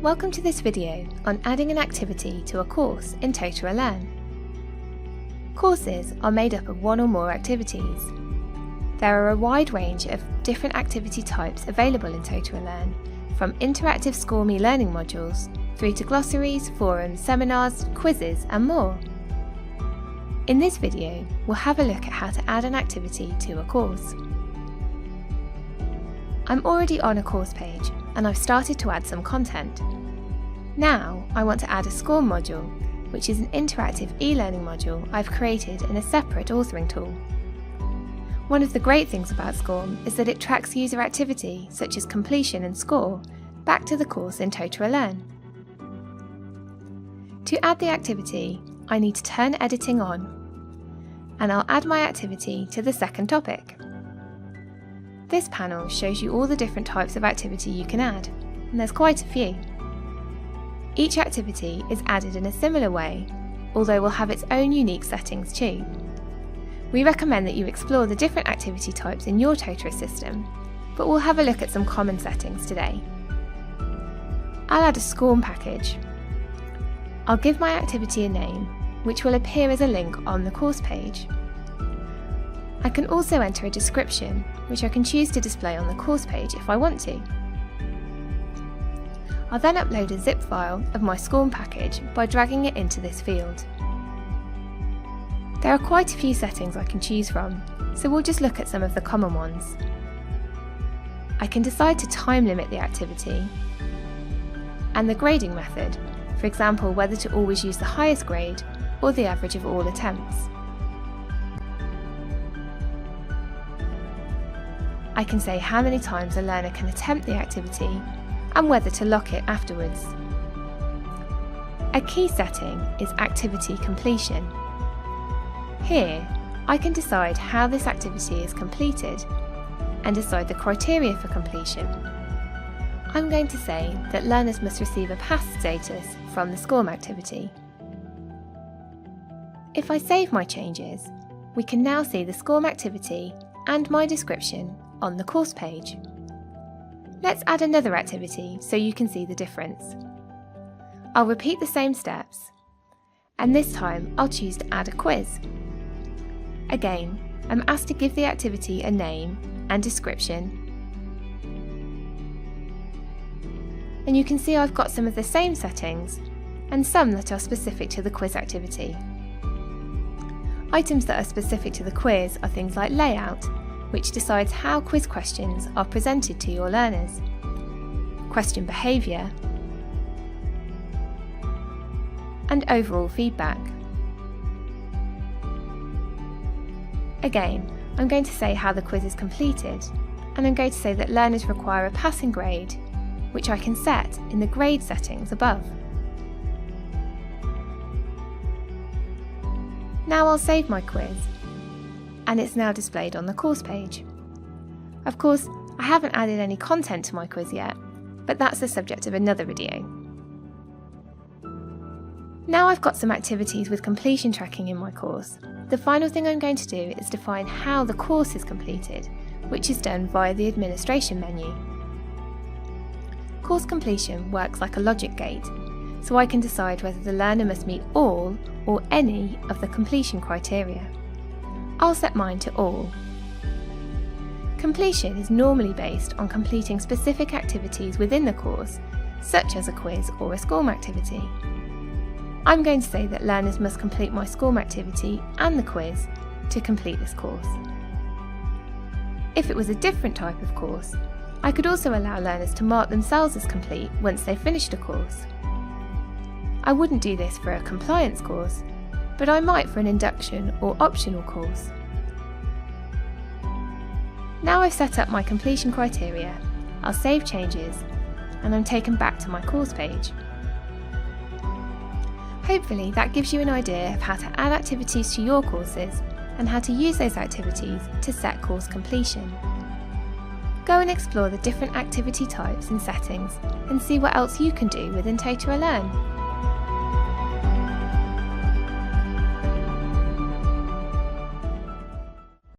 Welcome to this video on adding an activity to a course in Totara Learn. Courses are made up of one or more activities. There are a wide range of different activity types available in Totara Learn, from interactive Score Me learning modules through to glossaries, forums, seminars, quizzes and more. In this video, we'll have a look at how to add an activity to a course. I'm already on a course page and I've started to add some content. Now I want to add a Score module, which is an interactive e-learning module I've created in a separate authoring tool. One of the great things about Score is that it tracks user activity such as completion and score back to the course in Totara Learn. To add the activity, I need to turn editing on, and I'll add my activity to the second topic. This panel shows you all the different types of activity you can add, and there's quite a few. Each activity is added in a similar way, although will have its own unique settings too. We recommend that you explore the different activity types in your Totara system, but we'll have a look at some common settings today. I'll add a SCORM package. I'll give my activity a name, which will appear as a link on the course page. I can also enter a description, which I can choose to display on the course page if I want to. I'll then upload a zip file of my SCORM package by dragging it into this field. There are quite a few settings I can choose from, so we'll just look at some of the common ones. I can decide to time limit the activity, and the grading method, for example whether to always use the highest grade or the average of all attempts. I can say how many times a learner can attempt the activity and whether to lock it afterwards. A key setting is activity completion. Here, I can decide how this activity is completed and decide the criteria for completion. I'm going to say that learners must receive a pass status from the SCORM activity. If I save my changes, we can now see the SCORM activity and my description on the course page. Let's add another activity so you can see the difference. I'll repeat the same steps, and this time I'll choose to add a quiz. Again, I'm asked to give the activity a name and description, and you can see I've got some of the same settings and some that are specific to the quiz activity. Items that are specific to the quiz are things like layout, which decides how quiz questions are presented to your learners, question behaviour, and overall feedback. Again, I'm going to say how the quiz is completed, and I'm going to say that learners require a passing grade, which I can set in the grade settings above. Now I'll save my quiz, and it's now displayed on the course page. Of course, I haven't added any content to my quiz yet, but that's the subject of another video. Now I've got some activities with completion tracking in my course. The final thing I'm going to do is define how the course is completed, which is done via the administration menu. Course completion works like a logic gate, so I can decide whether the learner must meet all or any of the completion criteria. I'll set mine to all. Completion is normally based on completing specific activities within the course, such as a quiz or a SCORM activity. I'm going to say that learners must complete my SCORM activity and the quiz to complete this course. If it was a different type of course, I could also allow learners to mark themselves as complete once they've finished a course. I wouldn't do this for a compliance course, but I might for an induction or optional course. Now I've set up my completion criteria, I'll save changes, and I'm taken back to my course page. Hopefully that gives you an idea of how to add activities to your courses and how to use those activities to set course completion. Go and explore the different activity types and settings and see what else you can do within Totara Learn.